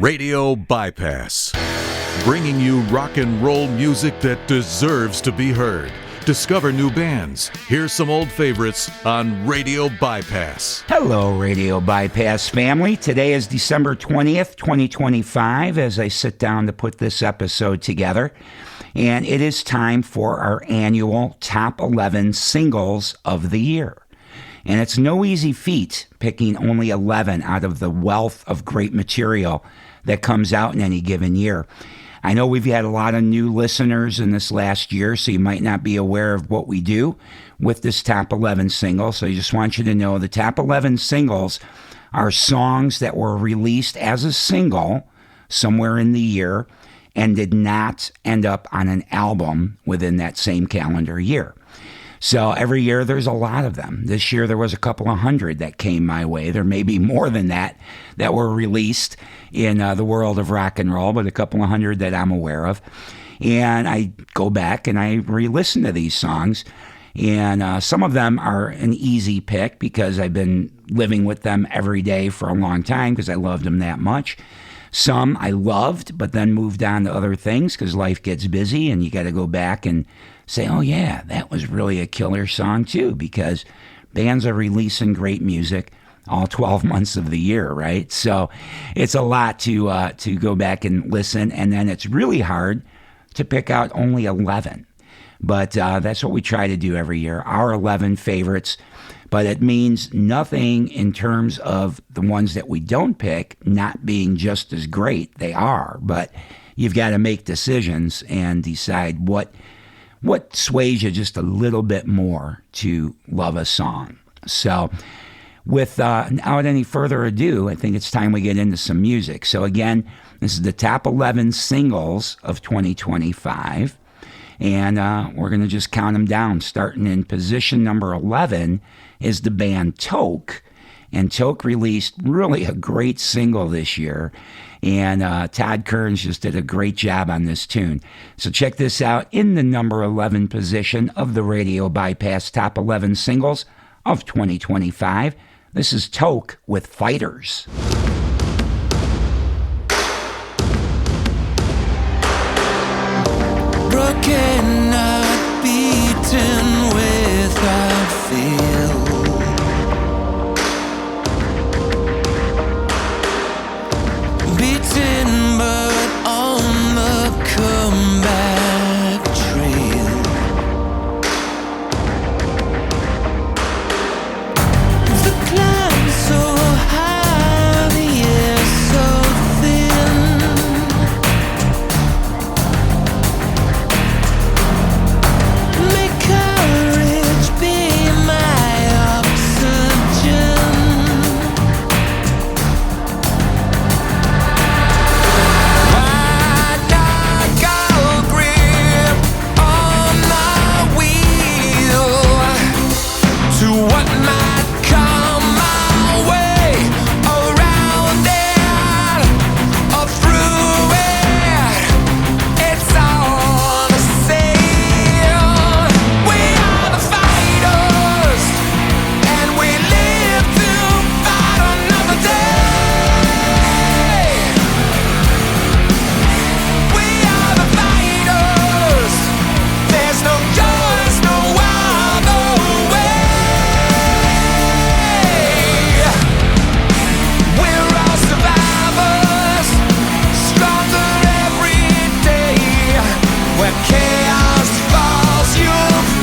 Radio Bypass, bringing you rock and roll music that deserves to be heard. Discover new bands. Here's some old favorites on Radio Bypass. Hello, Radio Bypass family. Today is December 20th, 2025, as I sit down to put this episode together. And it is time for our annual Top 11 Singles of the Year. And it's no easy feat picking only 11 out of the wealth of great material that comes out in any given year. I know we've had a lot of new listeners in this last year, so you might not be aware of what we do with this Top 11 single. So I just want you to know the Top 11 singles are songs that were released as a single somewhere in the year and did not end up on an album within that same calendar year. So every year there's a lot of them. This year there was a couple of hundred that came my way. There may be more than that were released in the world of rock and roll, but a couple of hundred that I'm aware of. And I go back and I re-listen to these songs. And some of them are an easy pick because I've been living with them every day for a long time because I loved them that much. Some I loved, but then moved on to other things because life gets busy and you got to go back and say, oh yeah, that was really a killer song too, because bands are releasing great music all 12 months of the year, right? So it's a lot to go back and listen, and then it's really hard to pick out only 11. But that's what we try to do every year, our 11 favorites. But it means nothing in terms of the ones that we don't pick not being just as great. They are, but you've got to make decisions and decide what sways you just a little bit more to love a song. So without any further ado, I think it's time we get into some music. So again, this is the top 11 singles of 2025. And we're going to just count them down. Starting in position number 11 is the band Toque. And Toque released really a great single this year. And Todd Kearns just did a great job on this tune. So check this out in the number 11 position of the Radio Bypass Top 11 Singles of 2025. This is Toque with Fighters. Broken, not beaten without feel. Beaten but on the comeback trail. The climb so high, the air so thin. May courage be my oxygen. Can bear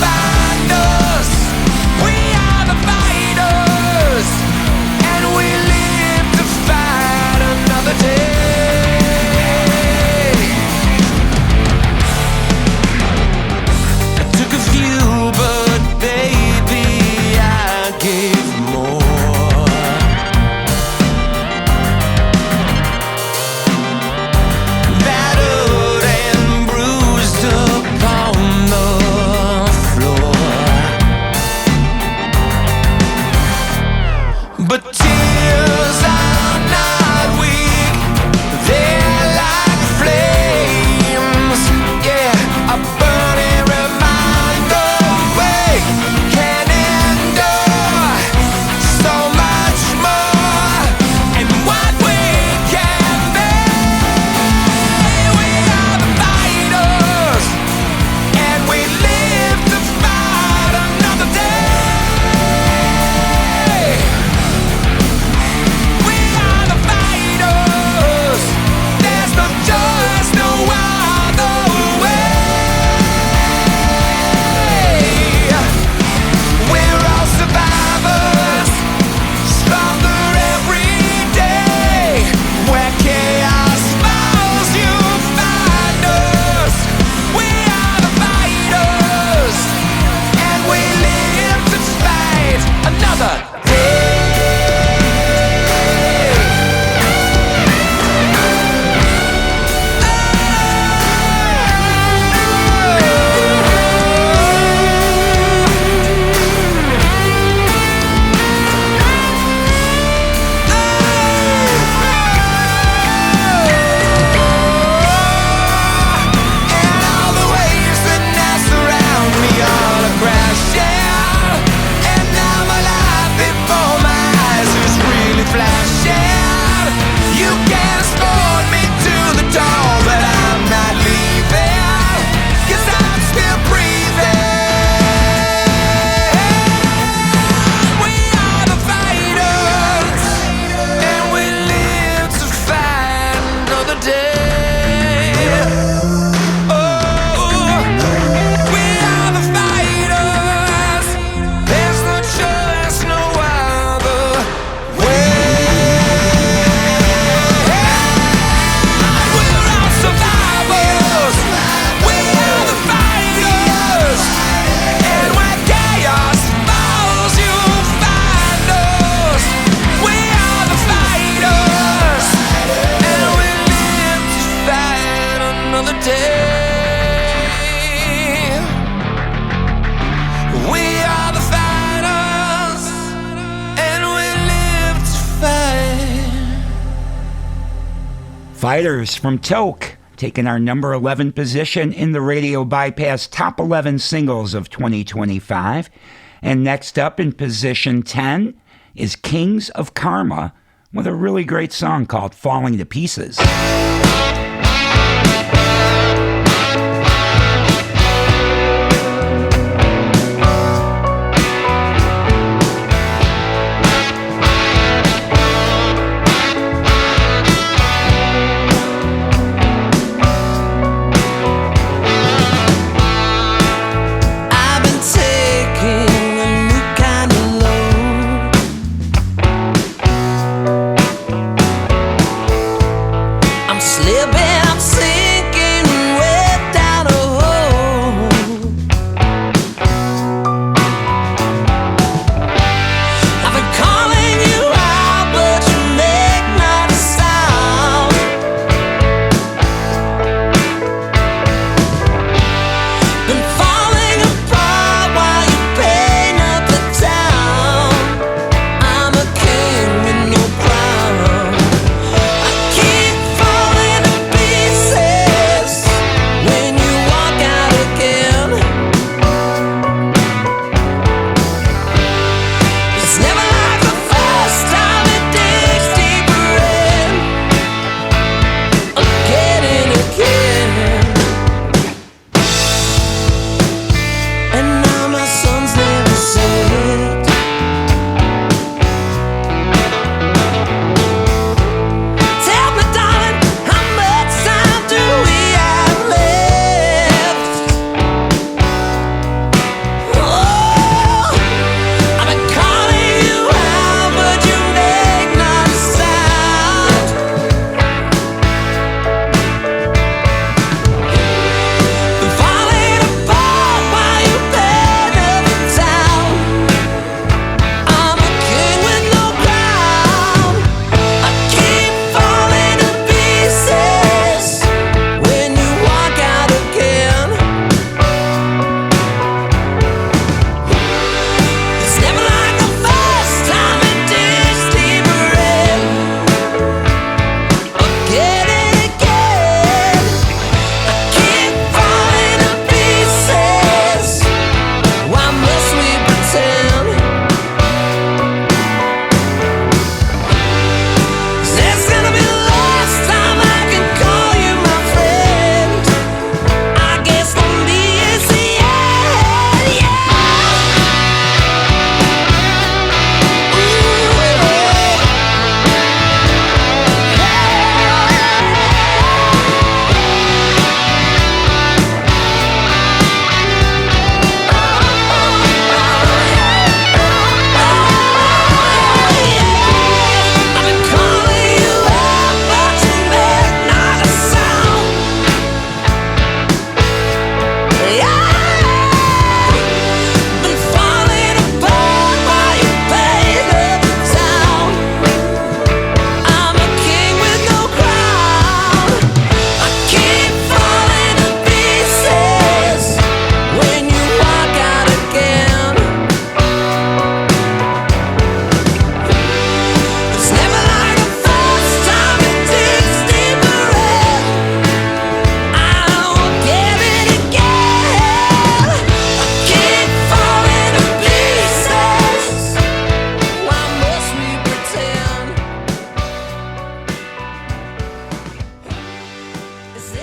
Fighters from Toque, taking our number 11 position in the Radio Bypass Top 11 Singles of 2025. And next up in position 10 is Kings of Karma with a really great song called Falling to Pieces.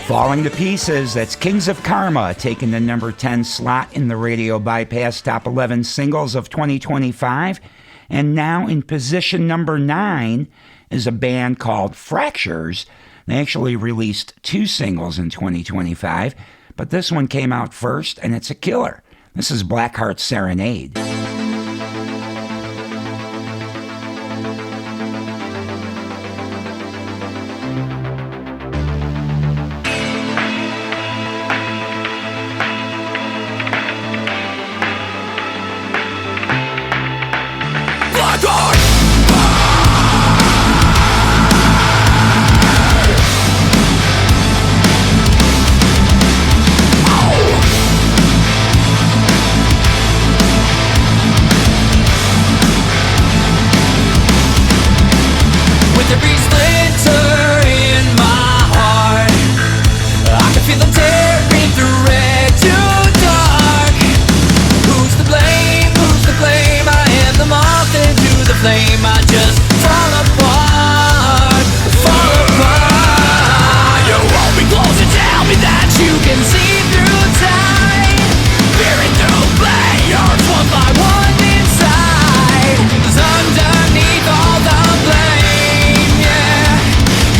Falling to Pieces, that's Kings of Karma, taking the number 10 slot in the Radio Bypass Top 11 Singles of 2025. And now in position number 9 is a band called Fraxures. They actually released 2 singles in 2025, but this one came out first, and it's a killer. This is Blackheart's Serenade. Oh! flame, I just fall apart, fall apart. You hold me close and tell me that you can see through time, peering through blade, yours one by one inside. 'Cause underneath all the blame, yeah,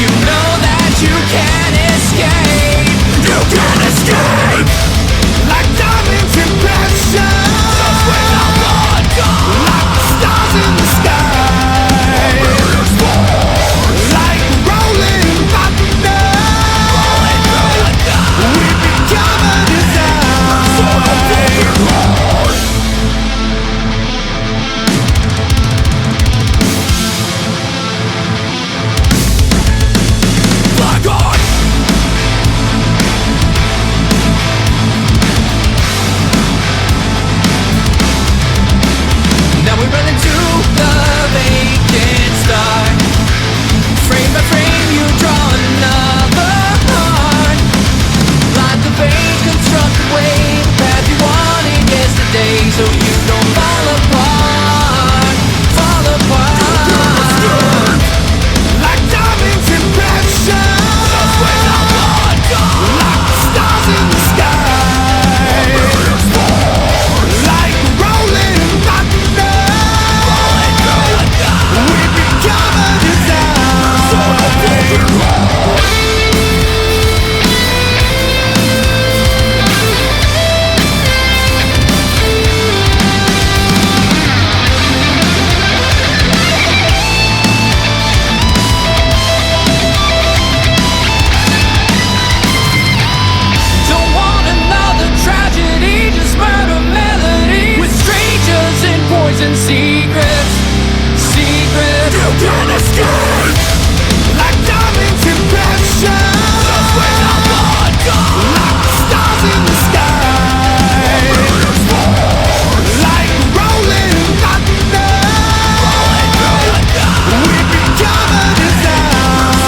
you know that you can't escape. You can't escape. Like diamonds in pressure, just without blood, like the stars in the sky, like rolling thunder, we become a design. Black heart. Now we run into the vacant star. Frame by frame you draw another heart. Like the vein construct the way, the path you wanted yesterday, so you don't fall apart, fall apart. Like diamonds in pressure, just without blood, like the stars in the sky, like rolling thunder, we become a Don't want another tragedy, just murder melody with strangers and poison secrets, secrets. You can't escape. Like diamonds in pressure, just without blood, like the stars in the sky, like rolling thunder, we become a design.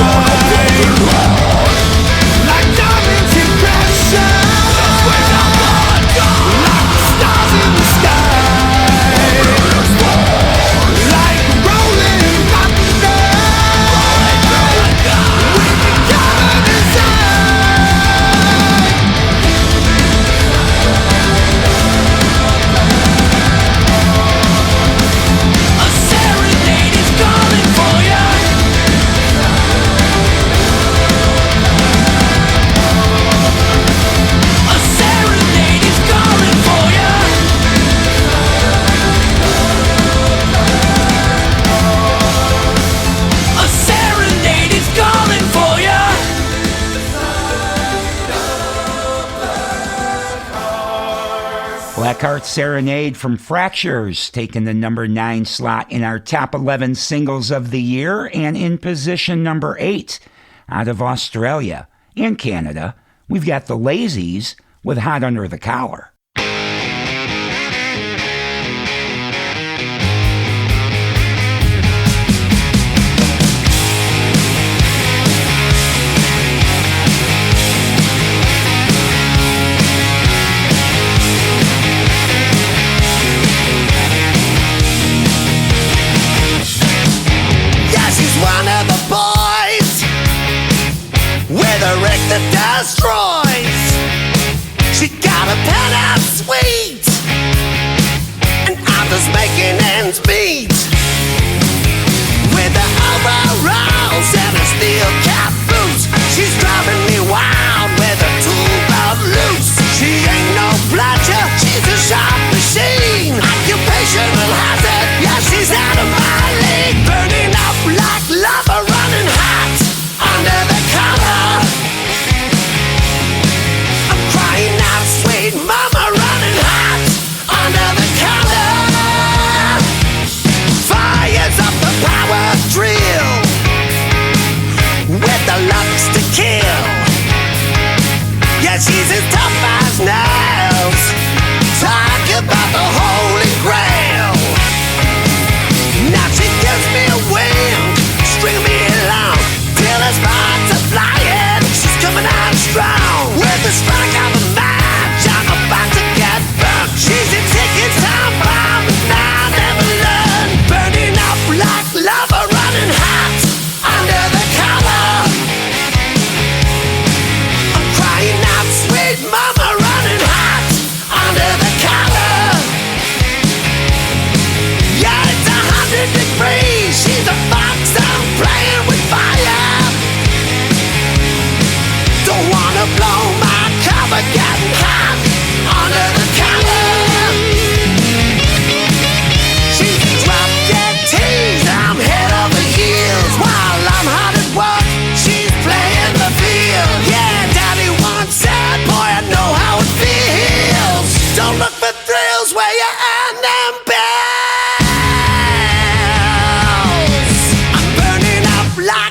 Like diamonds in pressure, just without blood, like the stars in the sky, like rolling thunder, we become a design. A serenade is calling for you. A serenade is calling for you. A serenade is calling for you. Blackheart Serenade from Fraxures, taking the number 9 slot in our top 11 singles of the year, and in position number 8 out of Australia and Canada, we've got the Lazies with Hot Under the Collar. Yeah, she's one of the boys with a wreck that destroys. She got a penthouse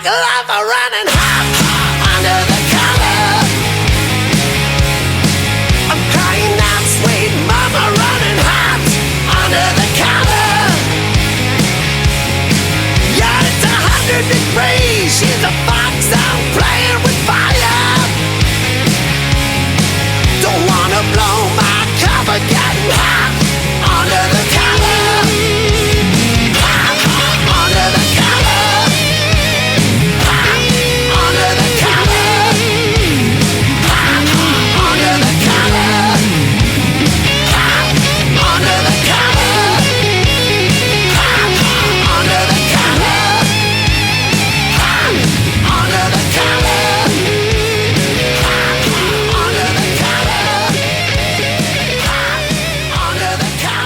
like lava running hot under the collar. I'm crying out, sweet mama, running hot under the collar. Yeah, it's 100 degrees. She's a fox out playing with fire. Don't wanna blow my cover, getting hot under the collar. Hot under the collar. Hot under the collar. Hot under the collar. Hot under the collar. Hot under the collar. Hot under the collar. Hot under the collar.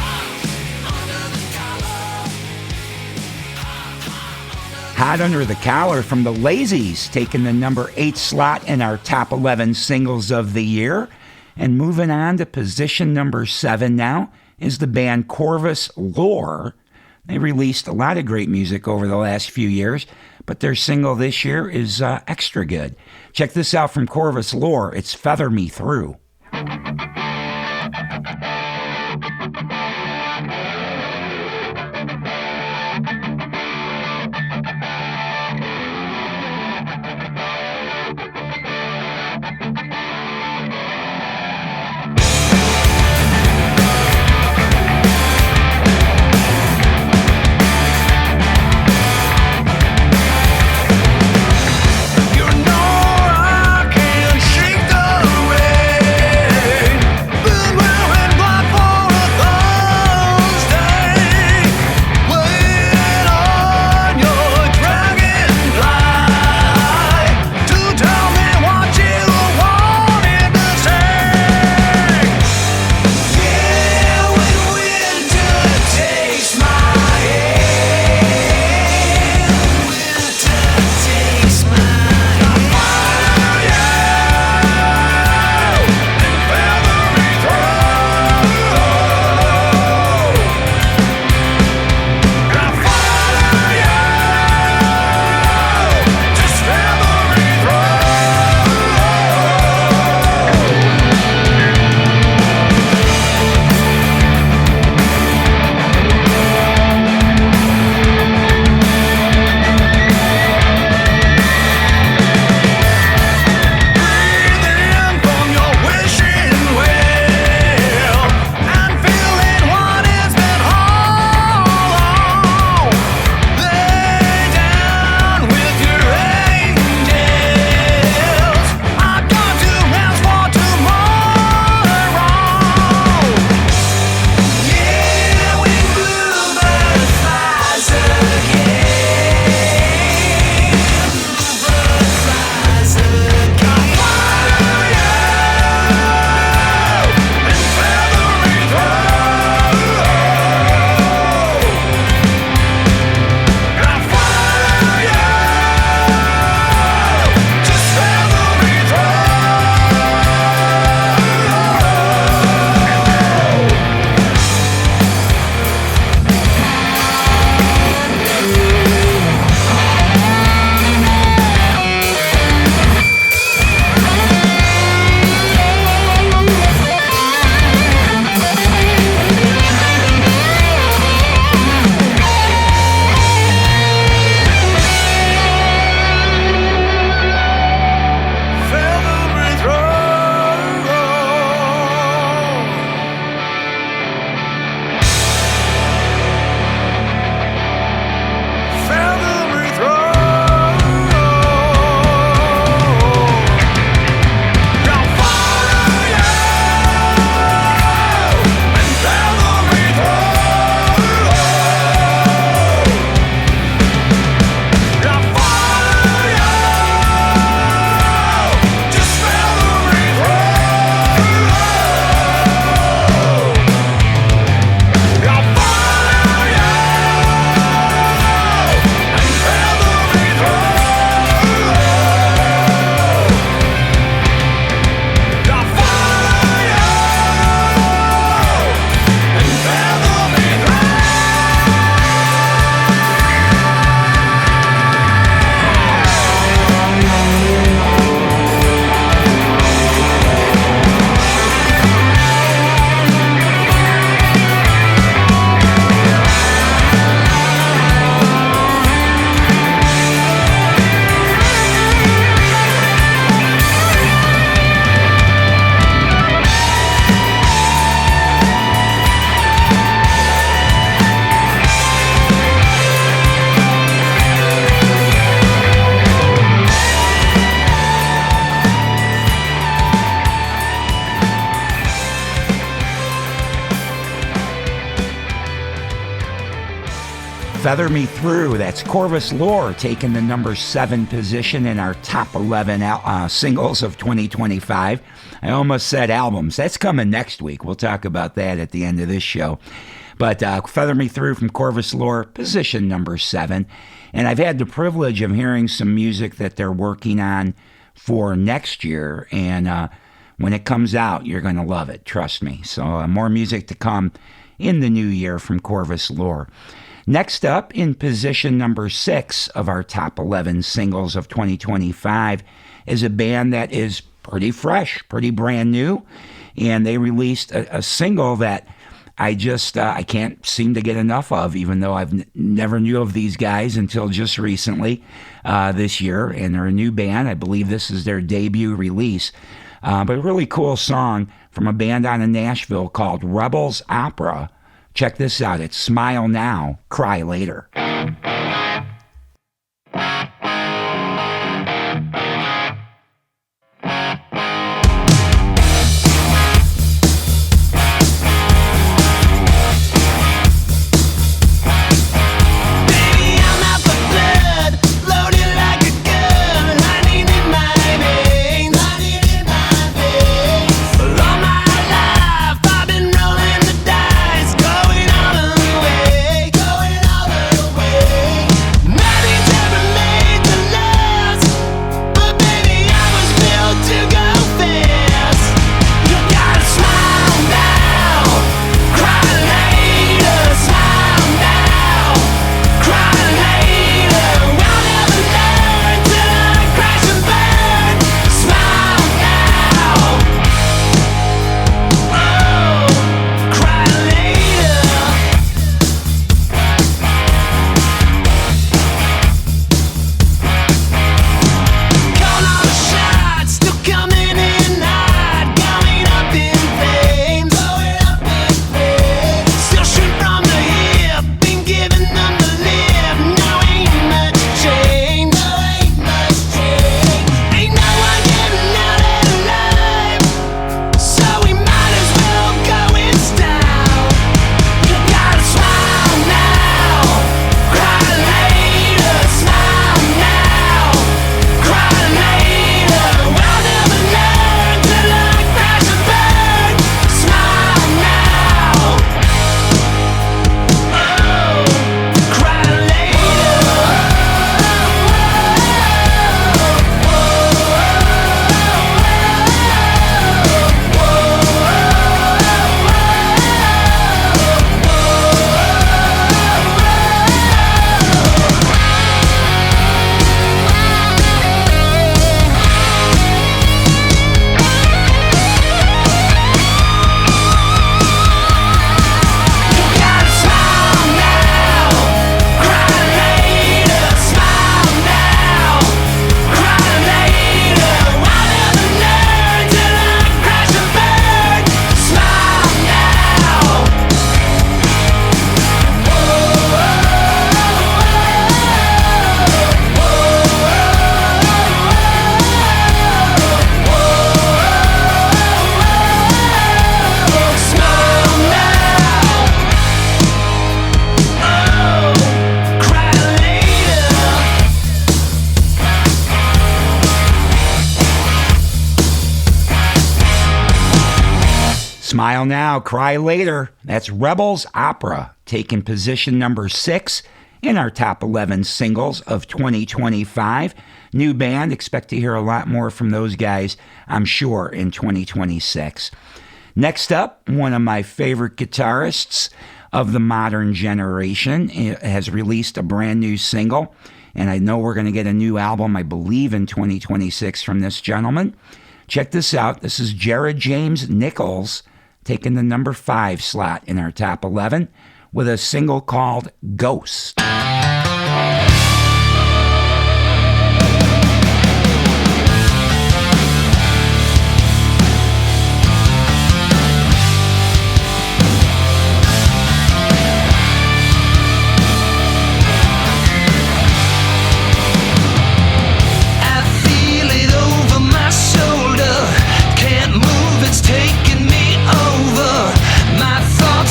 Hot under the collar. Hot Under the Collar from the Lazies, taking the number 8 slot in our top 11 singles of the year. And moving on to position number 7 now is the band Corvus Lore. They released a lot of great music over the last few years, but their single this year is extra good. Check this out from Corvus Lore. It's Feather Me Through. You know I can't shake the rain. Feather Me Through, that's Corvus Lore taking the number 7 position in our top 11 singles of 2025. I almost said albums. That's coming next week. We'll talk about that at the end of this show. But Feather Me Through from Corvus Lore, position number 7. And I've had the privilege of hearing some music that they're working on for next year. And when it comes out, you're going to love it. Trust me. So more music to come in the new year from Corvus Lore. Next up, in position number 6 of our top 11 singles of 2025, is a band that is pretty fresh, pretty brand new. And they released a single that I can't seem to get enough of, even though I've never knew of these guys until just recently this year. And they're a new band. I believe this is their debut release. But a really cool song from a band out of Nashville called Rebels Opera. Check this out. It's Smile Now, Cry Later. Smile Now, Cry Later. That's Rebels Opera, taking position number 6 in our top 11 singles of 2025. New band, expect to hear a lot more from those guys, I'm sure, in 2026. Next up, one of my favorite guitarists of the modern generation has released a brand new single, and I know we're going to get a new album, I believe, in 2026 from this gentleman. Check this out. This is Jared James Nichols, taking the number 5 slot in our top 11 with a single called Ghost.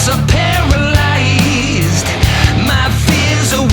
Are paralyzed. My fears are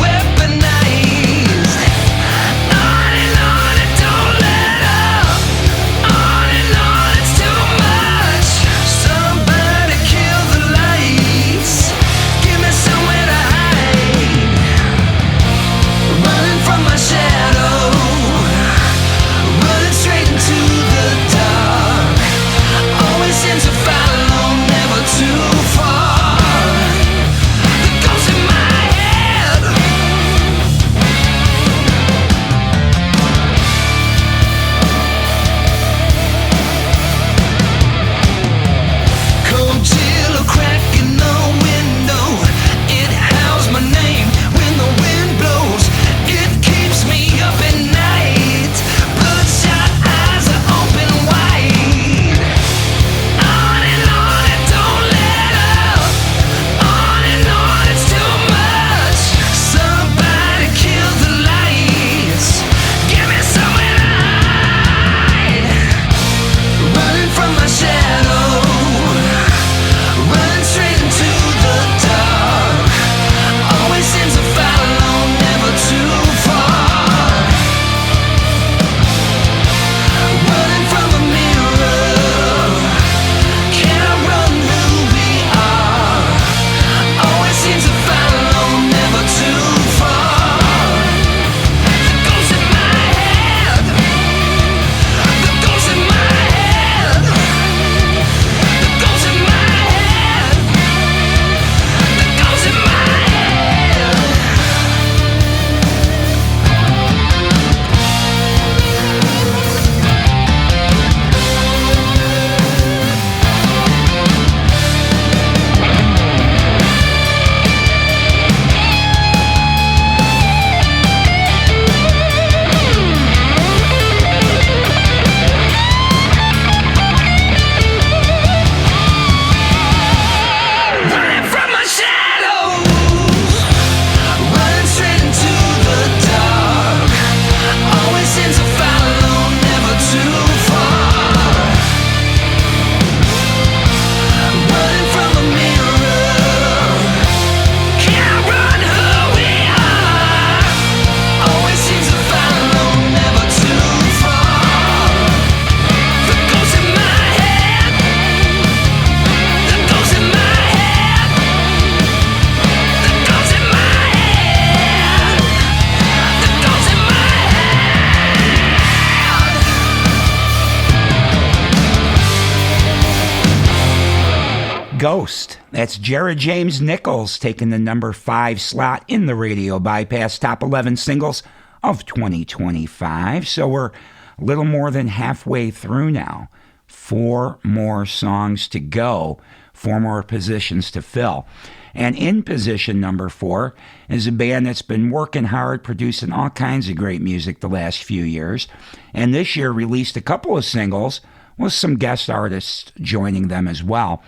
Ghost. That's Jared James Nichols taking the number 5 slot in the Radio Bypass Top 11 Singles of 2025. So we're a little more than halfway through now. 4 more songs to go, 4 more positions to fill. And in position number 4 is a band that's been working hard, producing all kinds of great music the last few years. And this year released a couple of singles with some guest artists joining them as well.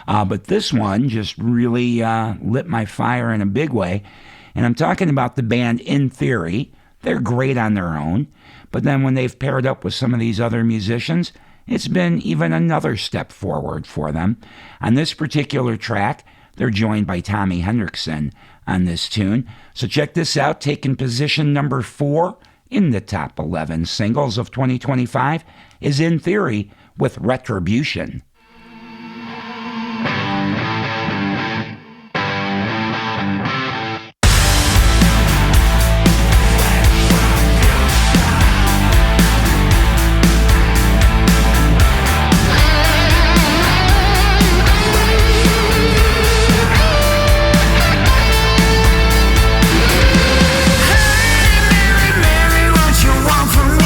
But this one just really lit my fire in a big way. And I'm talking about the band In Theory. They're great on their own. But then when they've paired up with some of these other musicians, it's been even another step forward for them. On this particular track, they're joined by Tommy Hendrickson on this tune. So check this out, taking position number 4 in the top 11 singles of 2025 is In Theory with Retribution. What you want from me?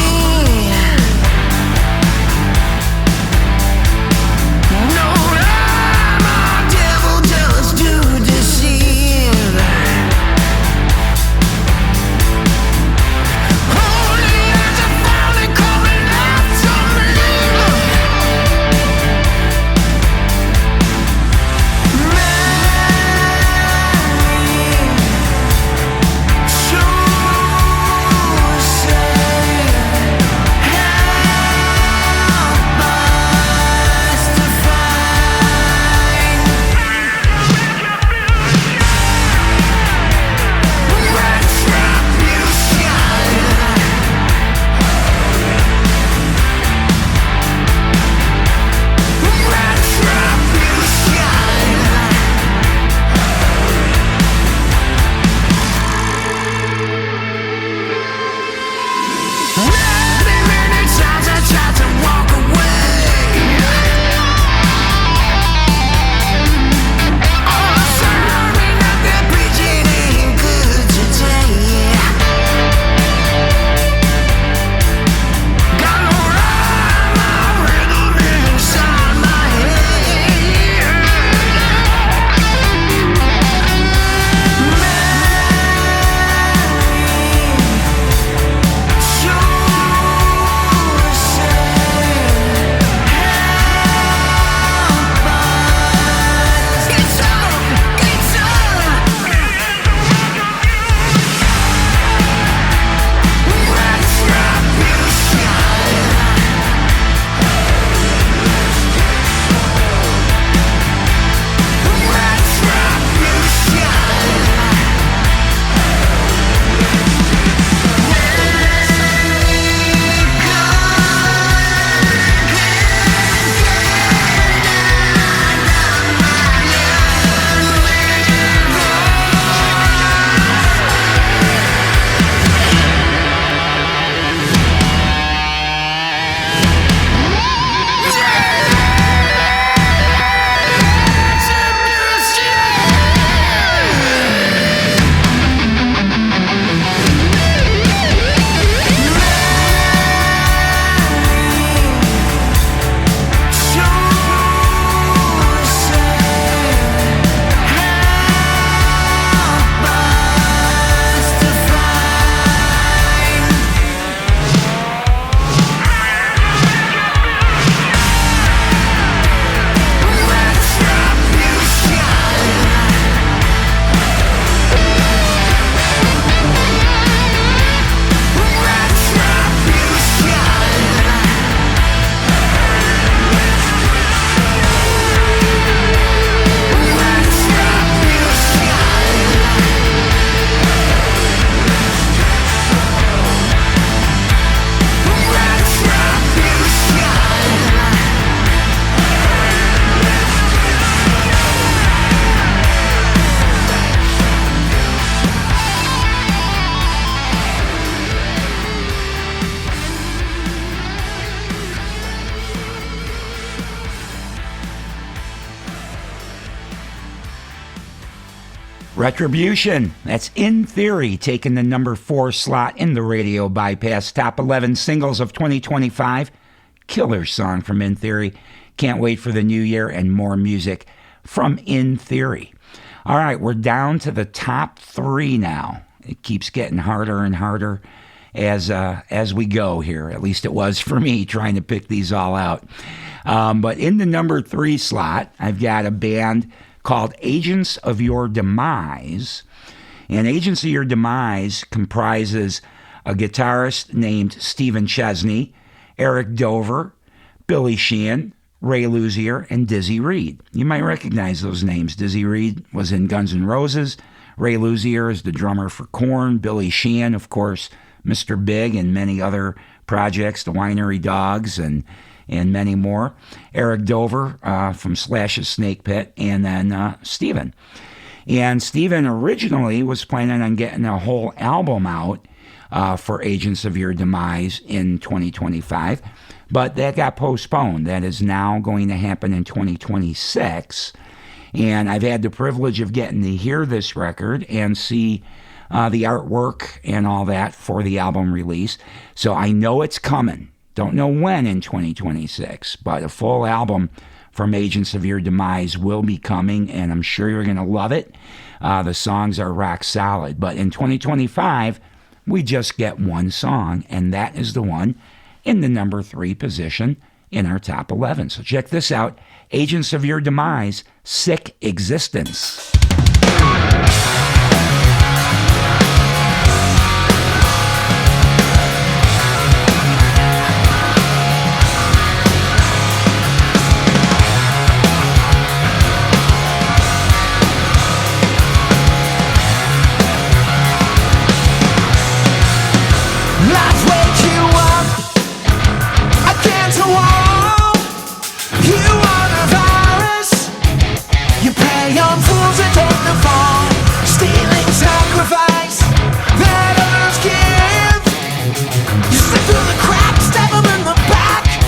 Retribution, that's In Theory, taking the number 4 slot in the Radio Bypass Top 11 Singles of 2025. Killer song from In Theory. Can't wait for the new year and more music from In Theory. All right, we're down to the top 3 now. It keeps getting harder and harder as we go here. At least it was for me trying to pick these all out. But in the number 3 slot, I've got a band called Agents of Your Demise. And Agents of Your Demise comprises a guitarist named Stephen Chesney, Eric Dover, Billy Sheehan, Ray Luzier, and Dizzy Reed. You might recognize those names. Dizzy Reed was in Guns N' Roses. Ray Luzier is the drummer for Korn. Billy Sheehan, of course, Mr. Big and many other projects, the Winery Dogs and many more. Eric Dover from Slash's Snake Pit, and then Steven. And Steven originally was planning on getting a whole album out for Agents of Your Demise in 2025, but that got postponed. That is now going to happen in 2026. And I've had the privilege of getting to hear this record and see the artwork and all that for the album release. So I know it's coming. Don't know when in 2026, but a full album from Agents of Your Demise will be coming, and I'm sure you're going to love it. The songs are rock solid. But in 2025, we just get one song, and that is the one in the number 3 position in our top 11. So check this out. Agents of Your Demise, Sick Existence.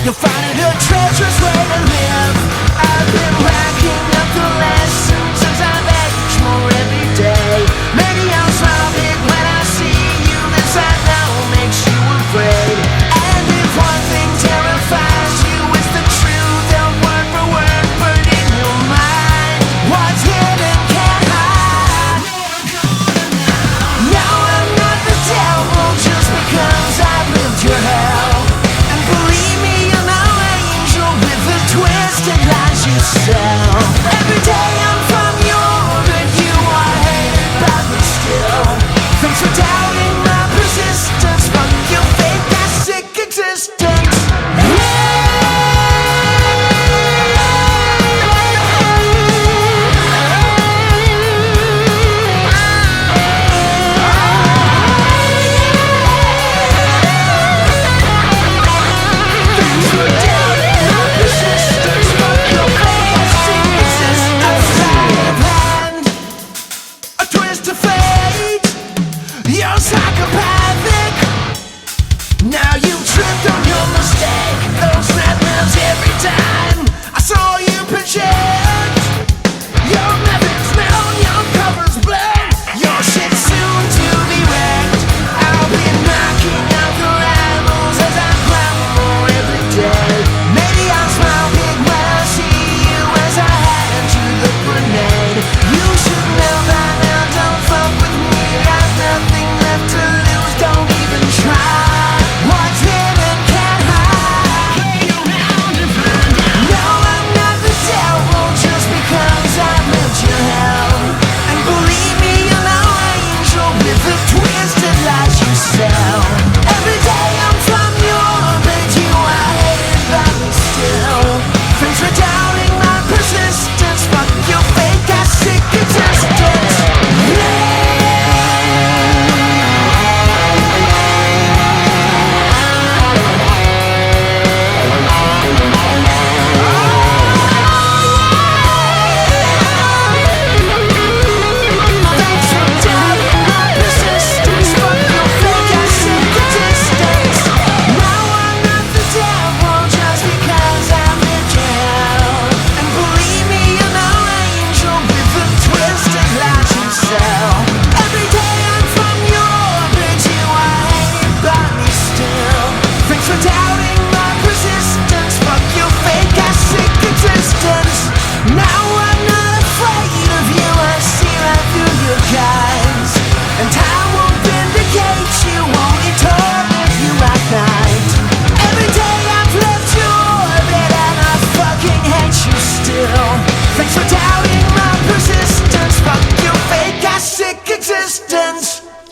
You'll find it a treacherous way to live. I've been racking up the lessons as I age more every day. Maybe I'll smile big when I see you. This I know makes you afraid. And if one thing terrifies you, it's the truth and word for word burned in your mind. What's hidden can't hide. No, I'm not the devil just because I've lived your hell. And believe me, you know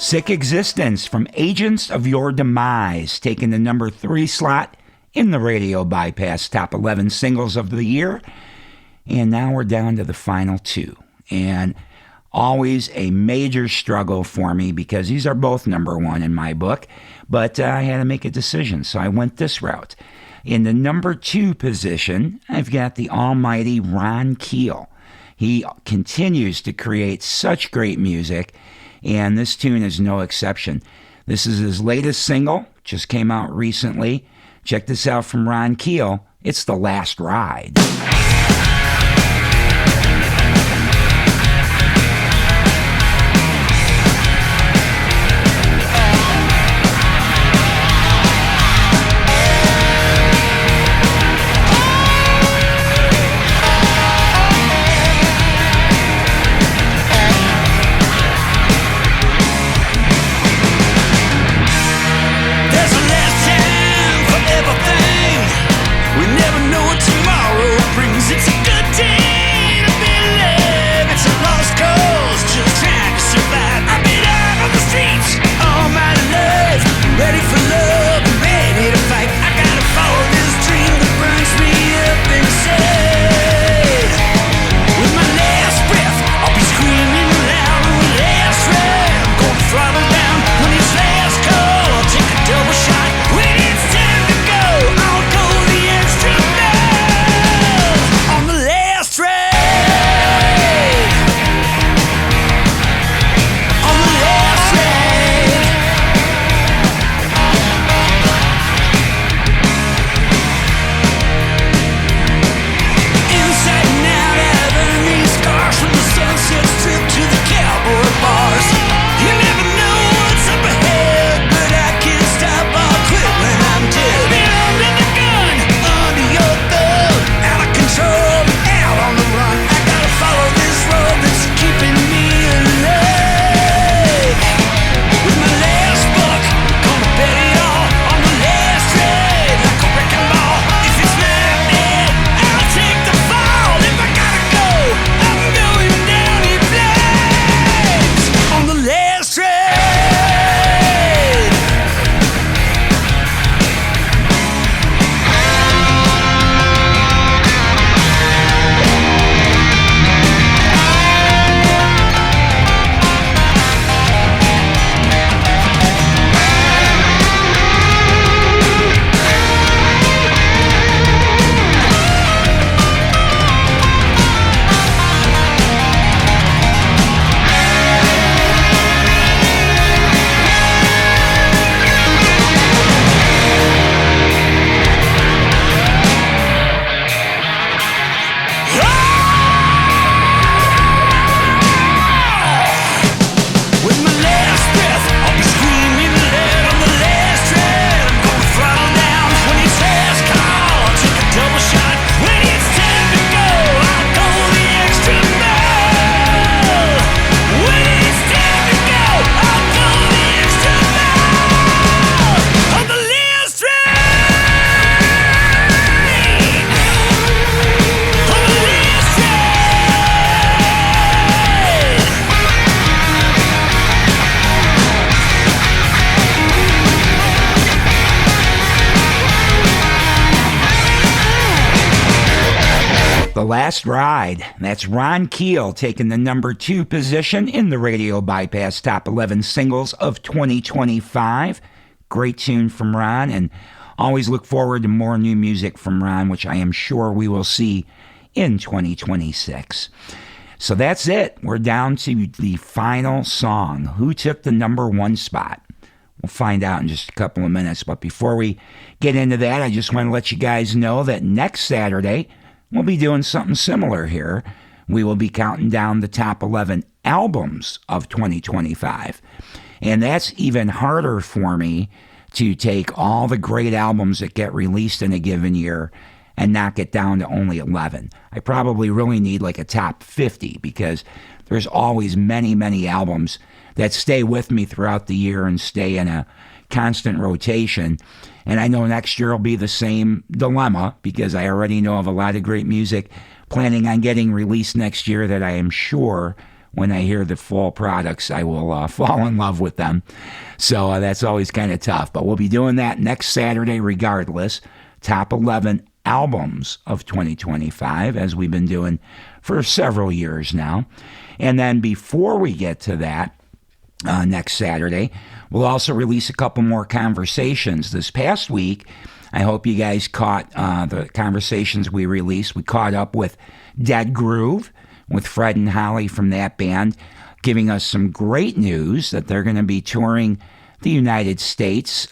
Sick Existence from Agents of Your Demise, taking the number 3 slot in the RadioBypass Top 11 Singles of the Year. And now we're down to the final 2. And always a major struggle for me because these are both number 1 in my book. But I had to make a decision, so I went this route. In the number 2 position, I've got the almighty Ron Keel. He continues to create such great music, and this tune is no exception. This is his latest single, just came out recently. Check this out from Ron Keel. It's The Last Ride. Last Ride. That's Ron Keel taking the number 2 position in the RadioBypass Top 11 Singles of 2025. Great tune from Ron, and always look forward to more new music from Ron, which I am sure we will see in 2026. So that's it. We're down to the final song. Who took the number 1 spot? We'll find out in just a couple of minutes. But before we get into that, I just want to let you guys know that next Saturday, we'll be doing something similar here. We will be counting down the top 11 albums of 2025. And that's even harder for me to take all the great albums that get released in a given year and knock it down to only 11. I probably really need like a top 50 because there's always many, many albums that stay with me throughout the year and stay in a constant rotation. And I know next year will be the same dilemma because I already know of a lot of great music planning on getting released next year that I am sure when I hear the full products, I will fall in love with them. So that's always kind of tough. But we'll be doing that next Saturday regardless. Top 11 albums of 2025, as we've been doing for several years now. And then before we get to that, next Saturday, we'll also release a couple more conversations. This past week, I hope you guys caught the conversations we released. We caught up with Dead Groove, with Fred and Holly from that band, giving us some great news that they're going to be touring the United States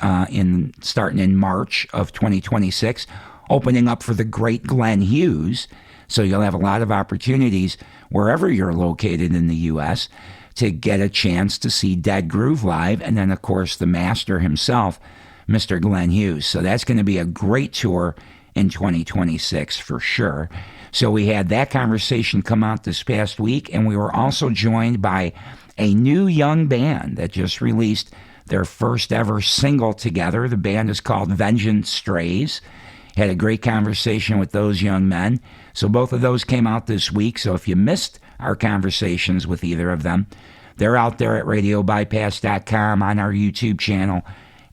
starting in March of 2026, opening up for the great Glenn Hughes. So you'll have a lot of opportunities wherever you're located in the U.S. to get a chance to see Dead Groove live, and then, of course, the master himself, Mr. Glenn Hughes. So that's going to be a great tour in 2026 for sure. So we had that conversation come out this past week, and we were also joined by a new young band that just released their first ever single together. The band is called Vengeance Strays. Had a great conversation with those young men. So both of those came out this week. So if you missed our conversations with either of them, they're out there at RadioBypass.com, on our YouTube channel,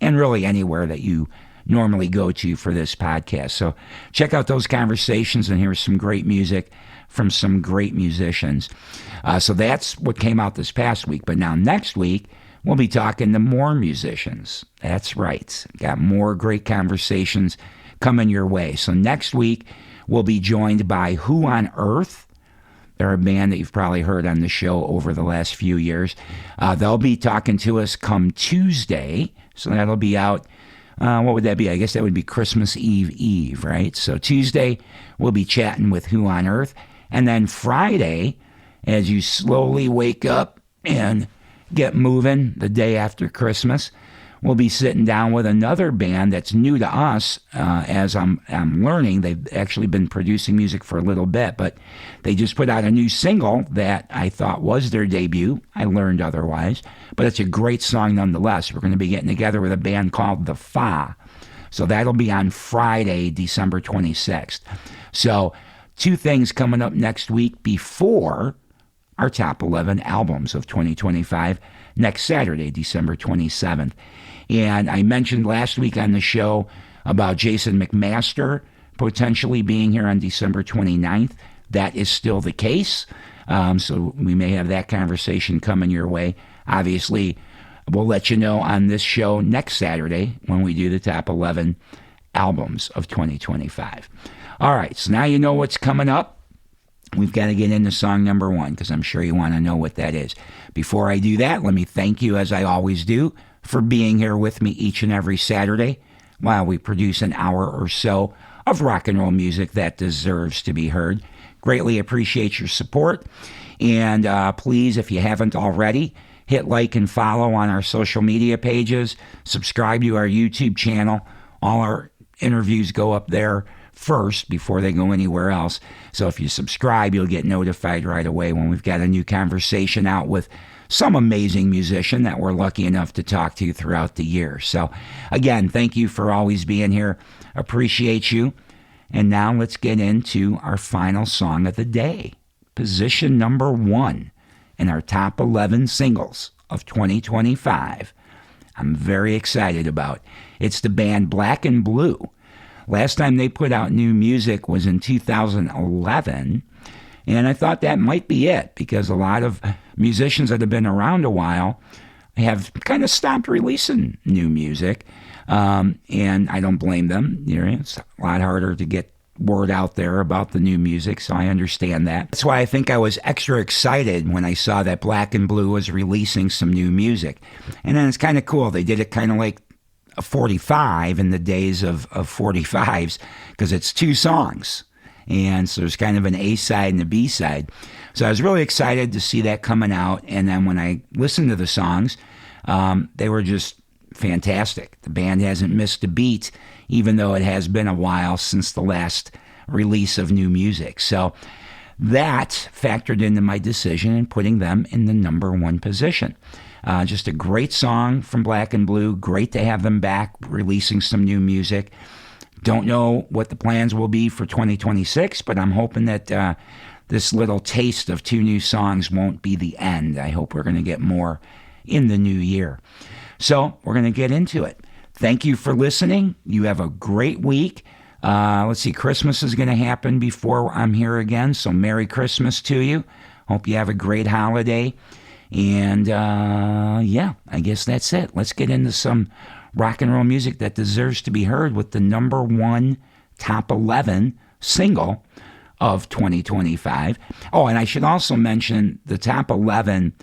and really anywhere that you normally go to for this podcast. So check out those conversations and hear some great music from some great musicians. So that's what came out this past week. But now next week, we'll be talking to more musicians. That's right. Got more great conversations coming your way. So next week, we'll be joined by Who on Earth. They're a band that you've probably heard on the show over the last few years. They'll be talking to us come Tuesday. So that'll be out. What would that be? I guess that would be Christmas Eve, right? So Tuesday, we'll be chatting with Who on Earth. And then Friday, as you slowly wake up and get moving the day after Christmas, we'll be sitting down with another band that's new to us. As I'm learning, they've actually been producing music for a little bit, but they just put out a new single that I thought was their debut. I learned otherwise, but it's a great song nonetheless. We're going to be getting together with a band called The Fa. So that'll be on Friday, December 26th. So 2 things coming up next week before our top 11 albums of 2025, next Saturday, December 27th. And I mentioned last week on the show about Jason McMaster potentially being here on December 29th. That is still the case. So we may have that conversation coming your way. Obviously, we'll let you know on this show next Saturday when we do the top 11 albums of 2025. All right, so now you know what's coming up. We've got to get into song number 1 because I'm sure you want to know what that is. Before I do that, let me thank you, as I always do, for being here with me each and every Saturday while we produce an hour or so of rock and roll music that deserves to be heard. Greatly appreciate your support. And please, if you haven't already, hit like and follow on our social media pages. Subscribe to our YouTube channel. All our interviews go up there first before they go anywhere else. So if you subscribe, you'll get notified right away when we've got a new conversation out with some amazing musician that we're lucky enough to talk to throughout the year. So again, thank you for always being here. Appreciate you. And now let's get into our final song of the day. Position number 1 in our top 11 singles of 2025. I'm very excited about. It's the band Black and Blue. Last time they put out new music was in 2011. And I thought that might be it because a lot of musicians that have been around a while have kind of stopped releasing new music. And I don't blame them. You know, it's a lot harder to get word out there about the new music, so I understand that. That's why I think I was extra excited when I saw that Black and Blue was releasing some new music. And then it's kind of cool. They did it kind of like a 45 in the days of 45s because it's 2 songs. And so there's kind of an A side and a B side. So I was really excited to see that coming out. And then when I listened to the songs, they were just fantastic. The band hasn't missed a beat, even though it has been a while since the last release of new music. So that factored into my decision in putting them in the number 1 position. Just a great song from Black and Blue. Great to have them back releasing some new music. Don't know what the plans will be for 2026, but I'm hoping that this little taste of 2 new songs won't be the end. I hope we're going to get more in the new year. So we're going to get into it. Thank you for listening. You have a great week. Let's see, Christmas is going to happen before I'm here again, so Merry Christmas to you. Hope you have a great holiday. And yeah, I guess that's it. Let's get into some rock and roll music that deserves to be heard with the number 1 top 11 single of 2025. Oh, and I should also mention the top 11.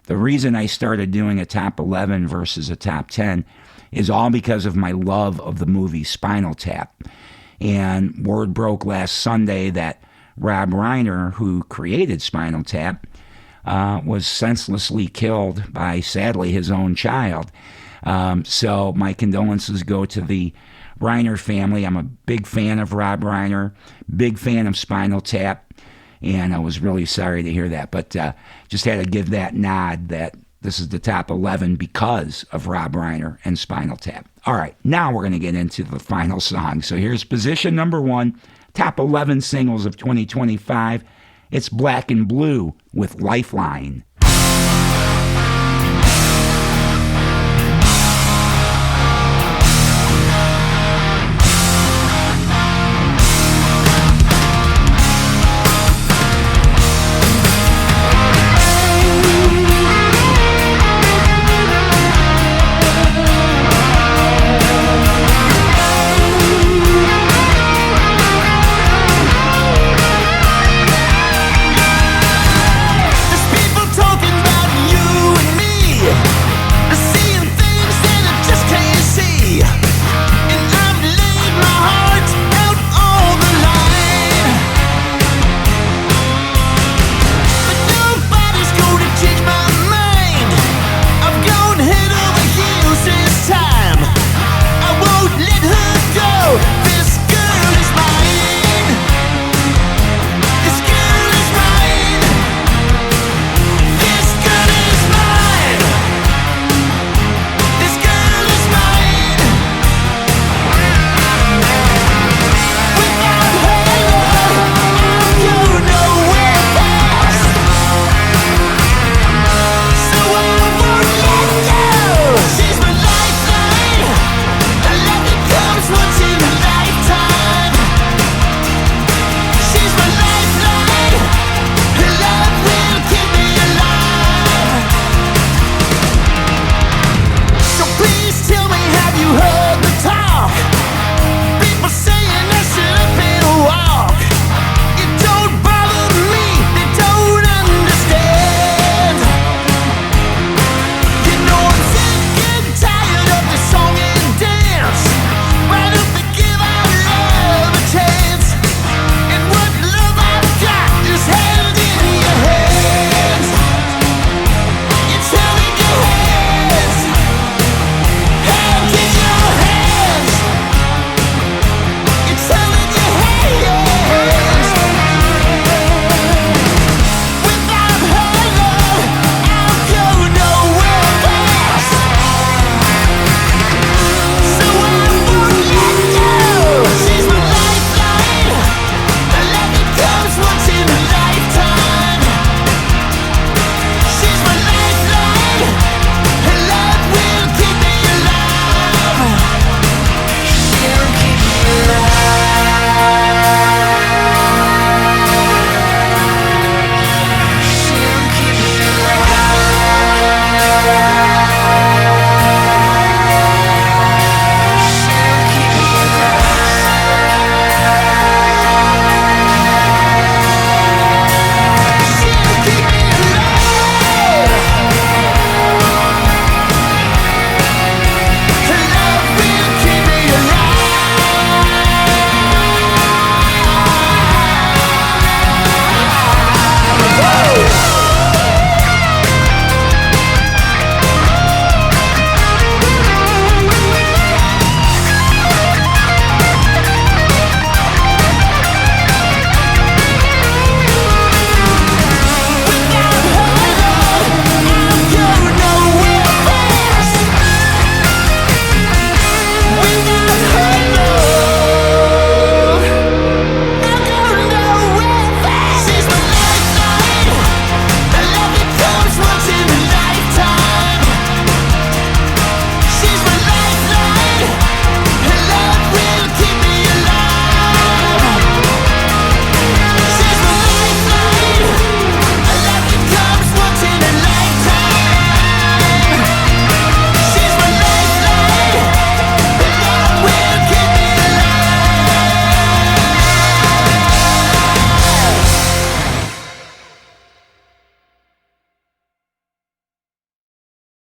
The reason I started doing a top 11 versus a top 10 is all because of my love of the movie Spinal Tap. And word broke last Sunday that Rob Reiner, who created Spinal Tap, was senselessly killed by, sadly, his own child. So my condolences go to the Reiner family. I'm a big fan of Rob Reiner, big fan of Spinal Tap, and I was really sorry to hear that. But just had to give that nod that this is the top 11 because of Rob Reiner and Spinal Tap. All right, now we're going to get into the final song. So here's position number 1, top 11 singles of 2025. It's Black and Blue with Lifeline.